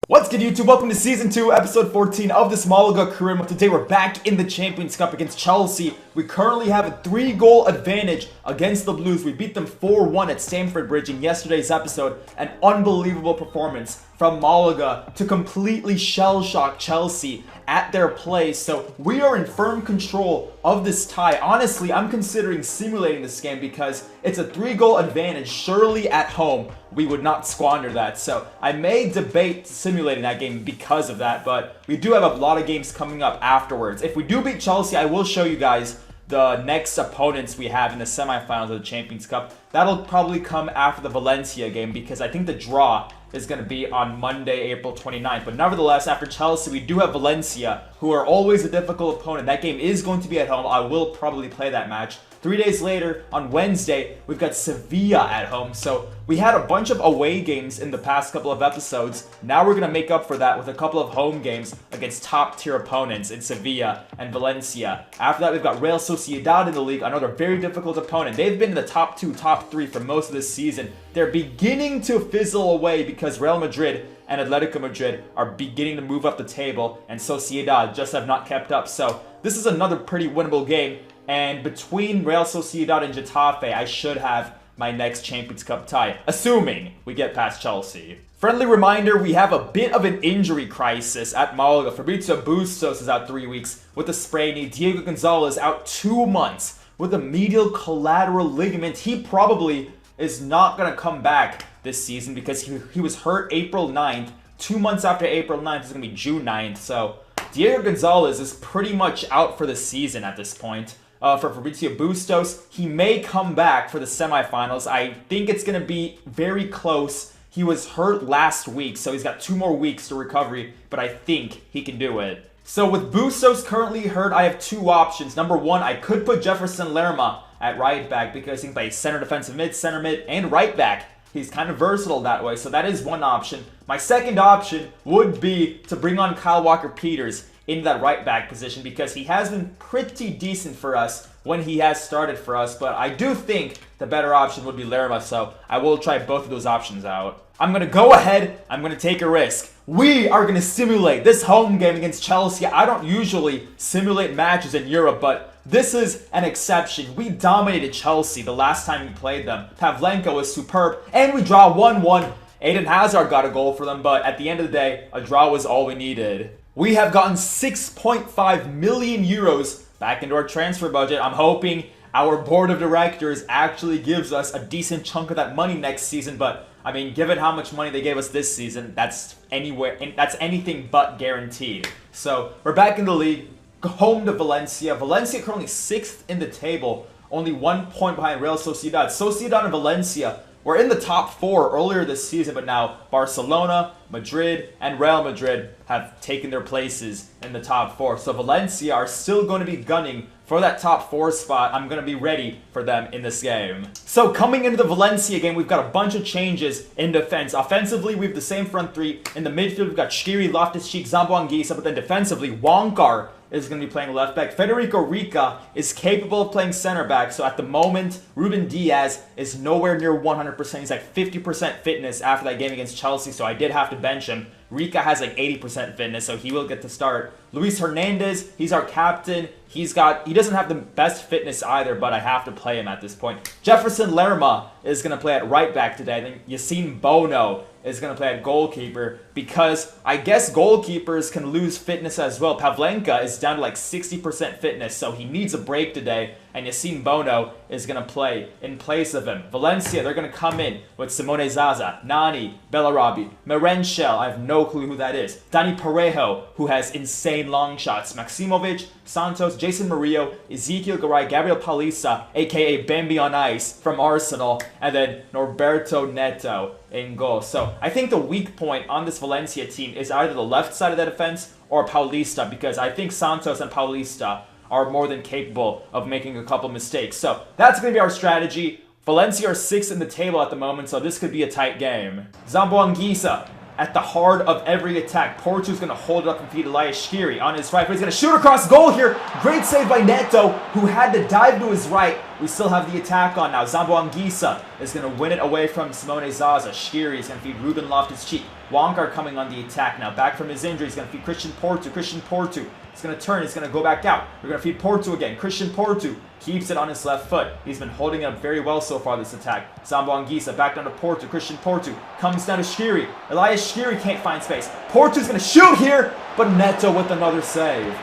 What's good, YouTube? Welcome to Season 2, Episode 14 of this Malaga career mode. Today we're back in the Champions Cup against Chelsea. We currently have a 3-goal advantage against the Blues. We beat them 4-1 at Stamford Bridge in yesterday's episode. An unbelievable performance from Malaga to completely shell-shock Chelsea at their place. So we are in firm control of this tie. Honestly, I'm considering simulating this game because it's a 3-goal advantage. Surely at home, we would not squander that. So I may debate simulating that game because of that, but we do have a lot of games coming up afterwards. If we do beat Chelsea, I will show you guys the next opponents we have in the semifinals of the Champions Cup. That'll probably come after the Valencia game because I think the draw is going to be on Monday, April 29th. But nevertheless, after Chelsea, we do have Valencia, who are always a difficult opponent. That game is going to be at home. I will probably play that match. 3 days later, on Wednesday, we've got Sevilla at home. So we had a bunch of away games in the past couple of episodes. Now we're going to make up for that with a couple of home games against top-tier opponents in Sevilla and Valencia. After that, we've got Real Sociedad in the league, another very difficult opponent. They've been in the top 2, top 3 for most of this season. They're beginning to fizzle away because Real Madrid and Atletico Madrid are beginning to move up the table, and Sociedad just have not kept up. So this is another pretty winnable game. And between Real Sociedad and Getafe, I should have my next Champions Cup tie, assuming we get past Chelsea. Friendly reminder, we have a bit of an injury crisis at Malaga. Fabrizio Bustos is out 3 weeks with a sprained knee. Diego Gonzalez out 2 months with a medial collateral ligament. He probably is not going to come back this season because he was hurt April 9th. 2 months after April 9th is going to be June 9th. So Diego Gonzalez is pretty much out for the season at this point. For Fabrizio Bustos, he may come back for the semifinals. I think it's going to be very close. He was hurt last week, so he's got 2 more weeks to recovery, but I think he can do it. So with Bustos currently hurt, I have 2 options. Number 1, I could put Jefferson Lerma at right back because he can play center defensive mid, center mid, and right back. He's kind of versatile that way, so that is one option. My second option would be to bring on Kyle Walker-Peters in that right back position because he has been pretty decent for us when he has started for us, but I do think the better option would be Lerma, so I will try both of those options out. I'm going to go ahead, I'm going to take a risk. We are going to simulate this home game against Chelsea. I don't usually simulate matches in Europe, but this is an exception. We dominated Chelsea the last time we played them. Pavlenka was superb, and we draw 1-1. Eden Hazard got a goal for them, but at the end of the day, a draw was all we needed. We have gotten 6.5 million euros back into our transfer budget. I'm hoping our board of directors actually gives us a decent chunk of that money next season, but I mean, given how much money they gave us this season, that's anything but guaranteed. So we're back in the league, home to Valencia. Valencia currently 6th in the table, only 1 point behind Real Sociedad. Sociedad and Valencia were in the top 4 earlier this season, but now Barcelona, Madrid, and Real Madrid have taken their places in the top 4. So Valencia are still going to be gunning for that top 4 spot. I'm going to be ready for them in this game. So coming into the Valencia game, we've got a bunch of changes in defense. Offensively, we have the same front 3. In the midfield, we've got Shqiri, Loftus-Cheek, Zambo Anguissa, but then defensively, Wonkar is going to be playing left back. Federico Rica is capable of playing center back. So at the moment, Ruben Diaz is nowhere near 100%. He's like 50% fitness after that game against Chelsea, so I did have to bench him. Rica has like 80% fitness, so he will get to start. Luis Hernandez, he's our captain. He doesn't have the best fitness either, but I have to play him at this point. Jefferson Lerma is going to play at right back today. I think Yassine Bono is going to play at goalkeeper because I guess goalkeepers can lose fitness as well. Pavlenka is down to like 60% fitness, so he needs a break today, and Yassine Bono is going to play in place of him. Valencia, they're going to come in with Simone Zaza, Nani, Bellarabi, Merenchel, I have no clue who that is, Dani Parejo, who has insane long shots, Maximovic, Santos, Jason Murillo, Ezekiel Garay, Gabriel Palisa, aka Bambi on Ice from Arsenal, and then Norberto Neto in goal. So I think the weak point on this Valencia team is either the left side of the defense or Paulista, because I think Santos and Paulista are more than capable of making a couple mistakes. So that's going to be our strategy. Valencia are 6th in the table at the moment, so this could be a tight game. Zambo Anguissa at the heart of every attack. Portu's going to hold it up and feed Elias Shqiri on his right, but he's going to shoot across goal here. Great save by Neto, who had to dive to his right. We still have the attack on now. Zambo Anguissa is going to win it away from Simone Zaza. Shqiri is going to feed Ruben Loftus-Cheek. Wonkar coming on the attack now. Back from his injury. He's going to feed Christian Porto. Christian Porto. He's going to turn. He's going to go back out. We're going to feed Porto again. Christian Porto keeps it on his left foot. He's been holding it up very well so far this attack. Zambo Anguissa back down to Porto. Christian Porto comes down to Shqiri. Elias Shqiri can't find space. Porto's going to shoot here, but Neto with another save.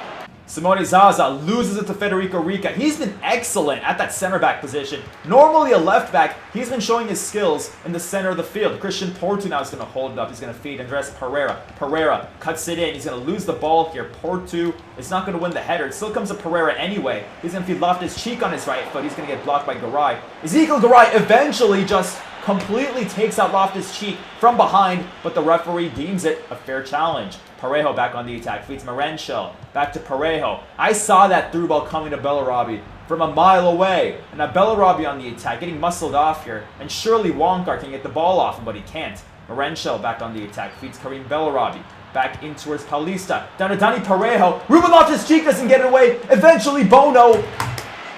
Simone Zaza loses it to Federico Rica. He's been excellent at that center back position. Normally a left back, he's been showing his skills in the center of the field. Christian Porto now is going to hold it up. He's going to feed Andres Pereira. Pereira cuts it in. He's going to lose the ball here. Porto is not going to win the header. It still comes to Pereira anyway. He's going to feed Loftus-Cheek on his right foot. He's going to get blocked by Garay. Ezekiel Garay eventually just completely takes out Loftus-Cheek from behind, but the referee deems it a fair challenge. Parejo back on the attack, feeds Marenchel, back to Parejo. I saw that through ball coming to Bellarabi from a mile away. And now Bellarabi on the attack, getting muscled off here. And surely Wonkar can get the ball off him, but he can't. Marenchel back on the attack, feeds Karim Bellarabi. Back in towards Paulista, down to Dani Parejo. Ruben Loftus-Cheek doesn't get it away. Eventually Bono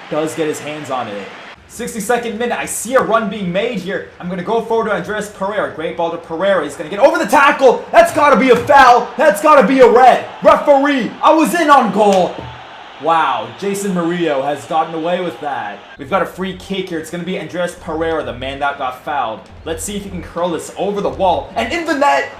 does get his hands on it. 62nd minute, I see a run being made here. I'm going to go forward to Andres Pereira. Great ball to Pereira. He's going to get over the tackle. That's got to be a foul. That's got to be a red. Referee, I was in on goal. Wow, Jason Murillo has gotten away with that. We've got a free kick here. It's going to be Andres Pereira, the man that got fouled. Let's see if he can curl this over the wall. And in the net,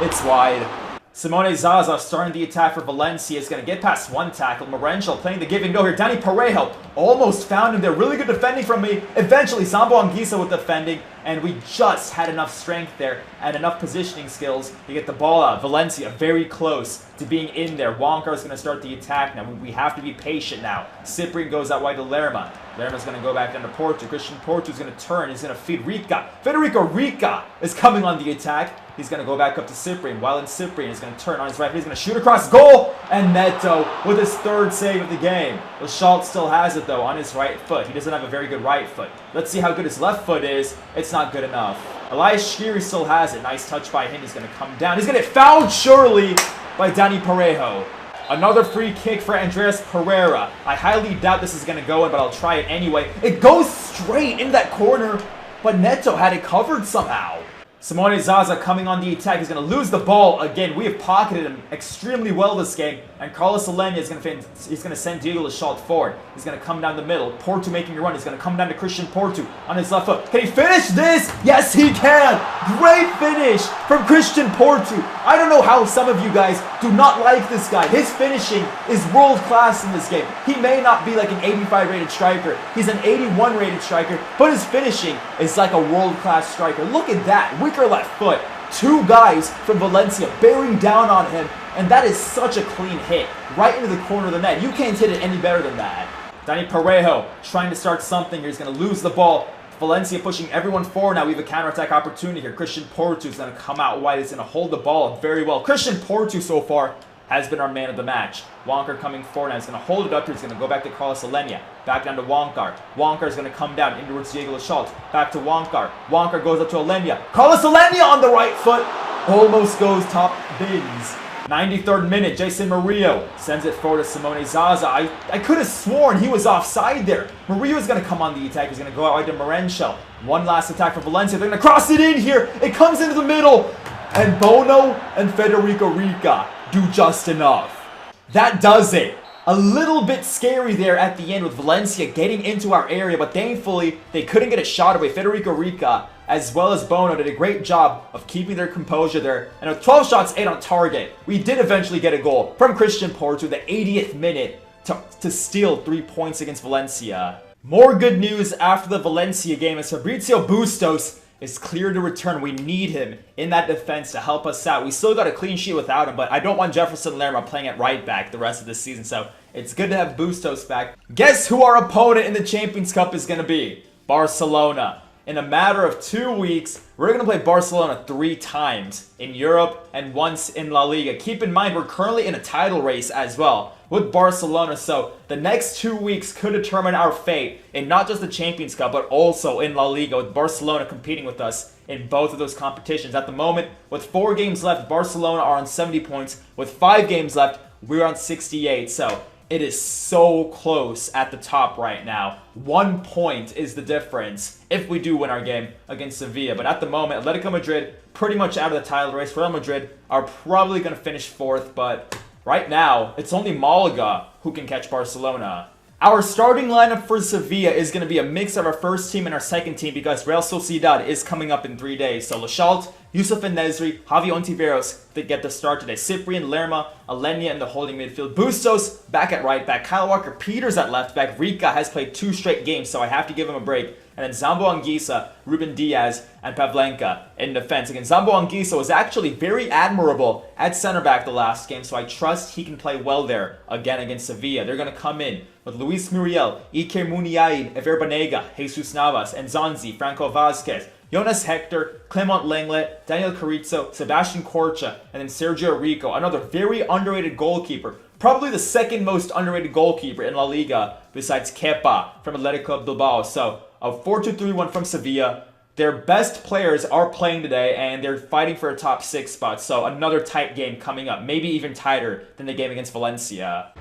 it's wide. Simone Zaza starting the attack for Valencia is going to get past one tackle. Marenchel playing the give and go here. Dani Parejo almost found him there. Really good defending from me. Eventually, Zambo Anguissa with defending. And we just had enough strength there and enough positioning skills to get the ball out. Valencia very close to being in there. Wonkar is going to start the attack now. We have to be patient now. Cyprian goes out wide to Lerma. Lerma's going to go back down to Porto. Christian Porto is going to turn. He's going to feed Rica. Federico Rica is coming on the attack. He's going to go back up to Cyprian. While in Cyprian is going to turn on his right. He's going to shoot across goal. And Neto with his third save of the game. Schultz still has it though on his right foot. He doesn't have a very good right foot. Let's see how good his left foot is. It's not good enough. Elias Shqiri still has it. Nice touch by him. He's going to come down. He's going to get fouled surely by Dani Parejo. Another free kick for Andres Pereira. I highly doubt this is going to go in, but I'll try it anyway. It goes straight in that corner, but Neto had it covered somehow. Simone Zaza coming on the attack. He's going to lose the ball again. We have pocketed him extremely well this game. And Carlos Alenia is going to send Diego Lachalt forward. He's going to come down the middle. Porto making a run. He's going to come down to Christian Porto on his left foot. Can he finish this? Yes, he can. Great finish from Christian Porto. I don't know how some of you guys do not like this guy. His finishing is world class in this game. He may not be like an 85 rated striker. He's an 81 rated striker. But his finishing is like a world class striker. Look at that. Weaker left foot. Two guys from Valencia bearing down on him, and that is such a clean hit right into the corner of the net. You can't hit it any better than that. Dani Parejo trying to start something here. He's going to lose the ball. Valencia pushing everyone forward now. We have a counterattack opportunity here. Christian Porto is going to come out wide. He's going to hold the ball very well. Christian Porto so far has been our man of the match. Wonkar coming forward now. He's going to hold it up here. He's going to go back to Carlos Alenia. Back down to Wonkar. Wonkar is going to come down in towards Diego Lachalt. Back to Wonkar. Wonkar goes up to Alenia. Carlos Alenia on the right foot. Almost goes top bins. 93rd minute. Jason Murillo sends it forward to Simone Zaza. I could have sworn he was offside there. Murillo is going to come on the attack. He's going to go out wide to Marenchel. One last attack for Valencia. They're going to cross it in here. It comes into the middle. And Bono and Federico Rica do just enough. That does it. A little bit scary there at the end with Valencia getting into our area, but thankfully they couldn't get a shot away. Federico Rica as well as Bono did a great job of keeping their composure there. And with 12 shots, 8 on target, we did eventually get a goal from Christian Porto, the 80th minute, to steal 3 points against Valencia. More good news after the Valencia game as Fabrizio Bustos is clear to return. We need him in that defense to help us out. We still got a clean sheet without him, but I don't want Jefferson Lerma playing at right back the rest of the season, so it's good to have Bustos back. Guess who our opponent in the Champions Cup is going to be? Barcelona. In a matter of 2 weeks, we're going to play Barcelona 3 times in Europe and once in La Liga. Keep in mind, we're currently in a title race as well with Barcelona, so the next 2 weeks could determine our fate in not just the Champions Cup, but also in La Liga, with Barcelona competing with us in both of those competitions. At the moment, with 4 games left, Barcelona are on 70 points. With 5 games left, we're on 68, so It is so close at the top right now. 1 point is the difference if we do win our game against Sevilla. But at the moment, Atletico Madrid pretty much out of the title race. Real Madrid are probably going to finish 4th, but right now, it's only Malaga who can catch Barcelona. Our starting lineup for Sevilla is going to be a mix of our first team and our second team because Real Sociedad is coming up in 3 days. So Lachalt, Youssef En-Nesyri, Javi Ontiveros to get the start today. Cyprian, Lerma, Alenia in the holding midfield. Bustos back at right back. Kyle Walker-Peters at left back. Rica has played 2 straight games, so I have to give him a break. And then Zambo Anguissa, Ruben Diaz, and Pavlenka in defense. Again, Zambo Anguissa was actually very admirable at center back the last game, so I trust he can play well there again against Sevilla. They're going to come in with Luis Muriel, Iker Muniain, Ever Banega, Jesus Navas, and Zanzi, Franco Vazquez, Jonas Hector, Clement Lenglet, Daniel Carrizo, Sebastian Corcha, and then Sergio Rico, another very underrated goalkeeper. Probably the second most underrated goalkeeper in La Liga besides Kepa from Atletico Bilbao. So a 4-2-3-1 from Sevilla. Their best players are playing today, and they're fighting for a top 6 spot. So another tight game coming up, maybe even tighter than the game against Valencia.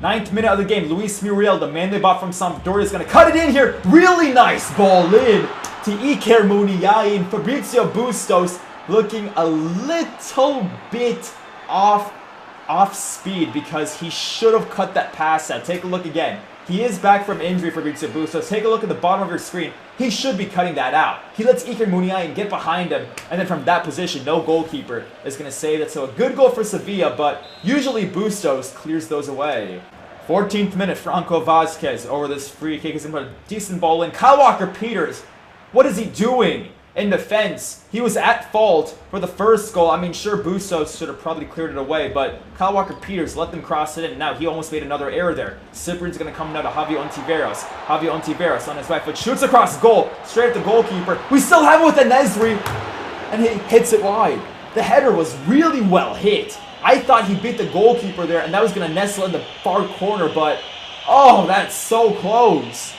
9th minute of the game, Luis Muriel, the man they bought from Sampdoria, is going to cut it in here. Really nice ball in to Iker Muniain. Fabrizio Bustos looking a little bit off speed because he should have cut that pass out. Take a look again. He is back from injury, Fabrizio Bustos. Take a look at the bottom of your screen. He should be cutting that out. He lets Iker Muniain get behind him, and then from that position, no goalkeeper is going to save it. So a good goal for Sevilla, but usually Bustos clears those away. 14th minute, Franco Vazquez over this free kick. He's going to put a decent ball in. Kyle Walker-Peters, what is he doing in defense? He was at fault for the first goal. I mean, sure, Bustos should have probably cleared it away, but Kyle Walker-Peters let them cross it in. Now he almost made another error there. Cyprian's going to come down to Javi Ontiveros. Javi Ontiveros on his right foot shoots across goal, straight at the goalkeeper. We still have it with En-Nesyri, and he hits it wide. The header was really well hit. I thought he beat the goalkeeper there, and that was going to nestle in the far corner, but oh, that's so close.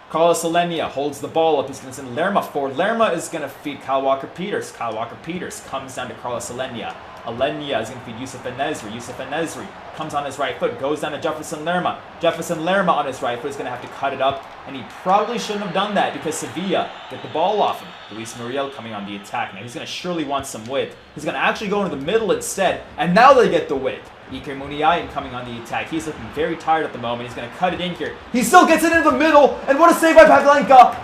Carlos Alenia holds the ball up. He's going to send Lerma forward. Lerma is going to feed Kyle Walker-Peters. Kyle Walker-Peters comes down to Carlos Alenia. Alenia is going to feed Youssef En-Nesyri. Youssef En-Nesyri comes on his right foot, goes down to Jefferson Lerma. Jefferson Lerma on his right foot is going to have to cut it up, and he probably shouldn't have done that because Sevilla get the ball off him. Luis Muriel coming on the attack. Now he's going to surely want some width. He's going to actually go into the middle instead, and now they get the width. Iker Muniain coming on the attack. He's looking very tired at the moment. He's going to cut it in here. He still gets it into the middle, and what a save by Pavlenka!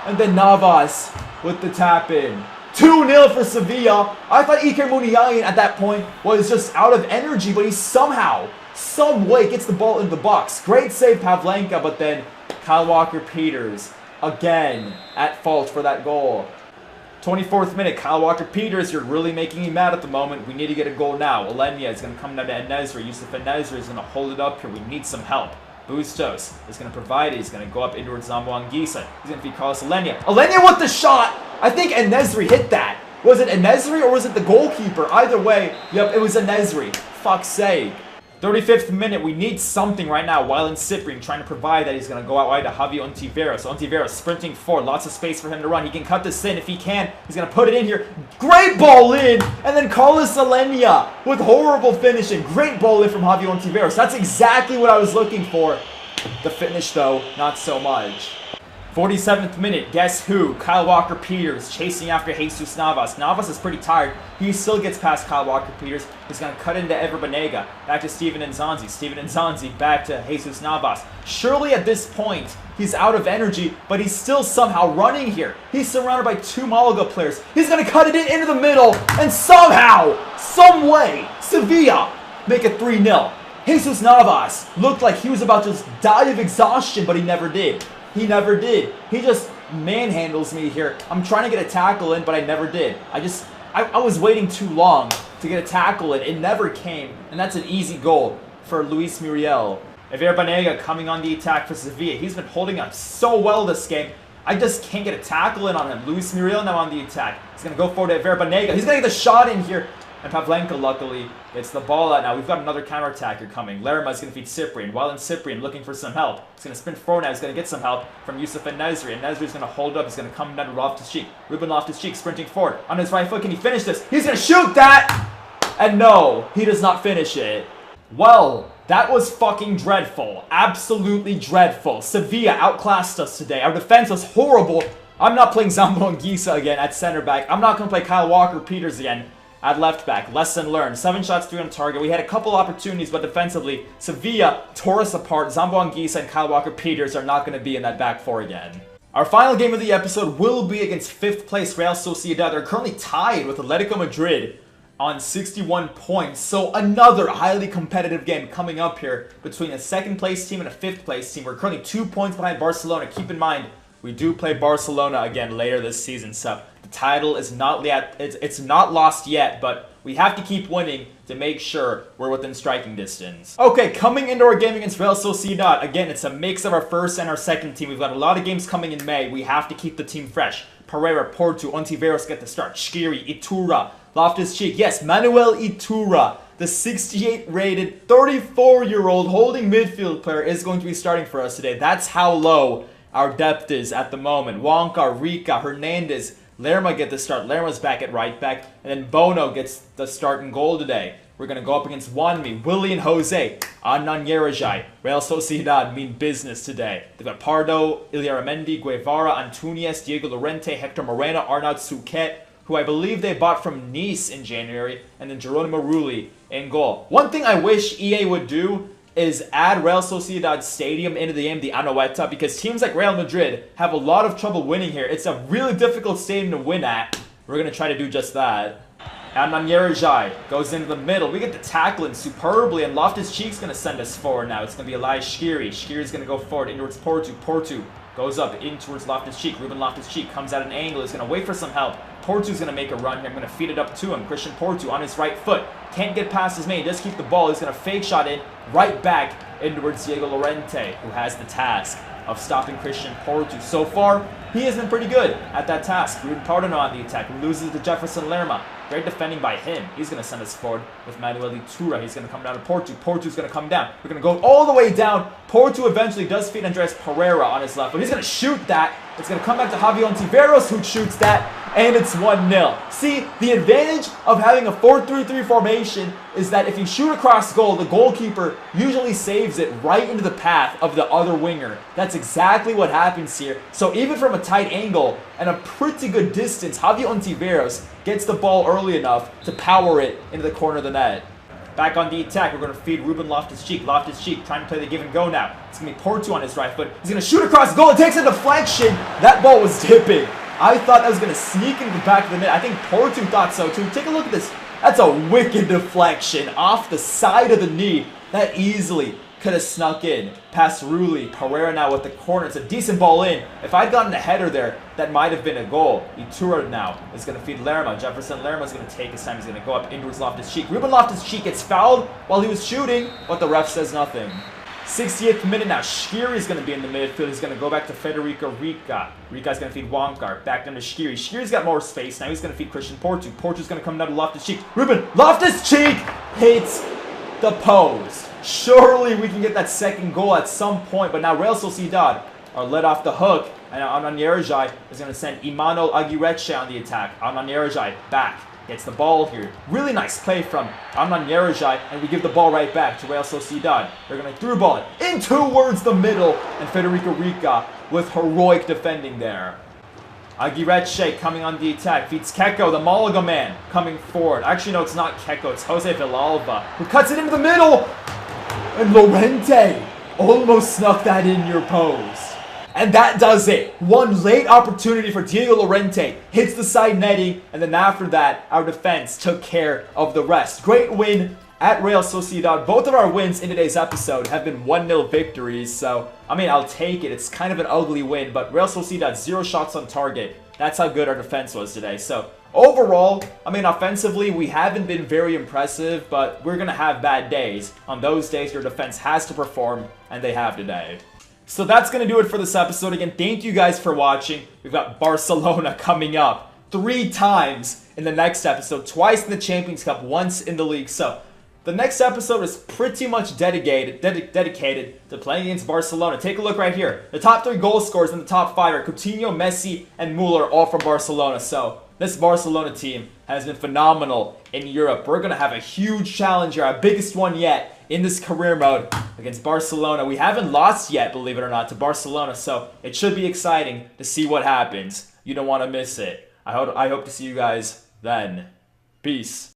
And then Navas with the tap in. 2-0 for Sevilla. I thought Iker Muniain at that point was just out of energy, but he somehow, some way gets the ball in the box. Great save Pavlenka, but then Kyle Walker-Peters again at fault for that goal. 24th minute, Kyle Walker-Peters, you're really making me mad at the moment. We need to get a goal now. Alenia is going to come down to En-Nesyri. Youssef En-Nesyri is going to hold it up here. We need some help. Bustos is going to provide it. He's going to go up inwards Zambo Anguissa. He's going to feed Carlos Alenia. Alenia with the shot! I think En-Nesyri hit that. Was it En-Nesyri or was it the goalkeeper? Either way, yep, it was En-Nesyri. Fuck's sake. 35th minute, we need something right now. Wylan Cyprian trying to provide that. He's going to go out wide to Javi Ontiveros. Ontiveros sprinting forward. Lots of space for him to run. He can cut this in if he can. He's going to put it in here. Great ball in! And then Carlos Alenia with horrible finishing. Great ball in from Javi Ontiveros. That's exactly what I was looking for. The finish, though, not so much. 47th minute, guess who? Kyle Walker-Peters chasing after Jesus Navas. Navas is pretty tired. He still gets past Kyle Walker-Peters. He's going to cut into Ever Banega. Back to Steven Nzonzi. Steven Nzonzi back to Jesus Navas. Surely at this point, he's out of energy, but he's still somehow running here. He's surrounded by 2 Malaga players. He's going to cut it into the middle, and somehow, some way, Sevilla make it 3-0. Jesus Navas looked like he was about to just die of exhaustion, but he never did. He never did. He just manhandles me here. I'm trying to get a tackle in, but I never did. I was waiting too long to get a tackle in. It never came, and that's an easy goal for Luis Muriel. Ever Banega coming on the attack for Sevilla. He's been holding up so well this game. I just can't get a tackle in on him. Luis Muriel now on the attack. He's going to go forward to Ever Banega. He's going to get the shot in here. And Pavlenka, luckily, gets the ball out now. We've got another counterattacker coming. Lerma is going to feed Cyprian. Wylan Cyprian looking for some help. He's going to sprint forward now. He's going to get some help from Youssef En-Nesyri. En-Nesyri is going to hold up. He's going to come down to Loftus-Cheek. Ruben Loftus-Cheek sprinting forward. On his right foot, can he finish this? He's going to shoot that! And no, he does not finish it. Well, That was fucking dreadful. Absolutely dreadful. Sevilla outclassed us today. Our defense was horrible. I'm not playing Zambo Anguissa again at center back. I'm not going to play Kyle Walker-Peters again at left back. Lesson learned. 7 shots, 3 on target. We had a couple opportunities, but defensively, Sevilla tore us apart. Zambo Anguissa and Kyle Walker-Peters are not going to be in that back four again. Our final game of the episode will be against 5th place Real Sociedad. They're currently tied with Atletico Madrid on 61 points. So another highly competitive game coming up here between a 2nd place team and a 5th place team. We're currently 2 points behind Barcelona. Keep in mind, we do play Barcelona again later this season. So the title is not yet, it's not lost yet, but we have to keep winning to make sure we're within striking distance. Okay, coming into our game against Real Sociedad, again, it's a mix of our first and our second team. We've got a lot of games coming in May. We have to keep the team fresh. Pereira, Porto, Ontiveros get the start. Shqiri, Iturra, Loftus-Cheek. Yes, Manuel Iturra, the 68 rated 34-year-old holding midfield player is going to be starting for us today. That's how low our depth is at the moment. Wonka, Rica, Hernandez, Lerma get the start. Lerma's back at right back. And then Bono gets the start and goal today. We're going to go up against Wanmi, Willie and Jose, Adnan Yerajai. Real Sociedad mean business today. They've got Pardo, Iliaramendi, Guevara, Antunias, Diego Lorente, Hector Moreno, Arnaud Souquet, who I believe they bought from Nice in January, and then Geronimo Rulli in goal. One thing I wish EA would do is add Real Sociedad Stadium into the game, the Anoeta, because teams like Real Madrid have a lot of trouble winning here. It's a really difficult stadium to win at. We're going to try to do just that. Adnan Yerajai goes into the middle. We get the tackling superbly, and Loftus-Cheek's going to send us forward now. It's going to be Elias Shqiri. Shqiri's going to go forward in towards Porto. Porto goes up in towards Loftus-Cheek. Ruben Loftus-Cheek comes at an angle. He's going to wait for some help. Porto's going to make a run here. I'm going to feed it up to him. Christian Porto on his right foot. Can't get past his man. Just keep the ball. He's going to fake shot in right back in towards Diego Lorente, who has the task of stopping Christian Porto. So far, he has been pretty good at that task. Ruben Pardono on the attack. Loses to Jefferson Lerma. Great defending by him. He's going to send us forward with Manuel Iturra. He's going to come down to Porto. Porto's going to come down. We're going to go all the way down. Porto eventually does feed Andres Pereira on his left, but he's going to shoot that. It's going to come back to Javi Ontiveros, who shoots that, and it's 1-0. See, the advantage of having a 4-3-3 formation is that if you shoot across goal, the goalkeeper usually saves it right into the path of the other winger. That's exactly what happens here. So even from a tight angle and a pretty good distance, Javi Ontiveros gets the ball early enough to power it into the corner of the net. Back on the attack, we're going to feed Ruben Loftus-Cheek. Loftus-Cheek trying to play the give and go now. It's going to be Porto on his right foot. He's going to shoot across goal. It takes a deflection. That ball was tipping. I thought that was going to sneak into the back of the net. I think Porto thought so too. Take a look at this. That's a wicked deflection off the side of the knee. That easily could have snuck in past Rulli. Pereira now with the corner. It's a decent ball in. If I'd gotten a header there, that might have been a goal. Iturra now is going to feed Lerma. Jefferson Lerma is going to take his time. He's going to go up inwards Loftus-Cheek. Ruben Loftus-Cheek gets fouled while he was shooting, but the ref says nothing. 68th minute now. Shqiri is going to be in the midfield. He's going to go back to Federico Rica. Rica's going to feed Wonkar. Back down to Shqiri. Shqiri's got more space. Now he's going to feed Christian Porto. Porto's going to come down to Loftus-Cheek. Ruben Loftus-Cheek hits the post. Surely we can get that second goal at some point, but now Real Sociedad are let off the hook, and Adnan Yerajai is going to send Imanol Aguirreche on the attack. Adnan Yerajai back, gets the ball here. Really nice play from Adnan Yerajai, and we give the ball right back to Real Sociedad. They're going to through ball it in towards the middle, and Federico Rica with heroic defending there. Aguirreche coming on the attack, feeds Keko, the Malaga man, coming forward. Actually, no, it's not Keko, it's Jose Villalba, who cuts it into the middle, and Lorente almost snuck that in your post. And that does it. One late opportunity for Diego Lorente hits the side netting, and then after that, our defense took care of the rest. Great win at Real Sociedad. Both of our wins in today's episode have been 1-0 victories, so, I mean, I'll take it. It's kind of an ugly win, but Real Sociedad, 0 shots on target. That's how good our defense was today. So, overall, I mean, offensively, we haven't been very impressive, but we're going to have bad days. On those days, your defense has to perform, and they have today. So that's going to do it for this episode. Again, thank you guys for watching. We've got Barcelona coming up 3 times in the next episode. Twice in the Champions Cup, once in the league. So the next episode is pretty much dedicated to playing against Barcelona. Take a look right here. The top 3 goal scorers in the top 5 are Coutinho, Messi, and Müller, all from Barcelona. So this Barcelona team has been phenomenal in Europe. We're going to have a huge challenge here, our biggest one yet, in this career mode against Barcelona. We haven't lost yet, believe it or not, to Barcelona, so it should be exciting to see what happens. You don't want to miss it. I hope to see you guys then. Peace.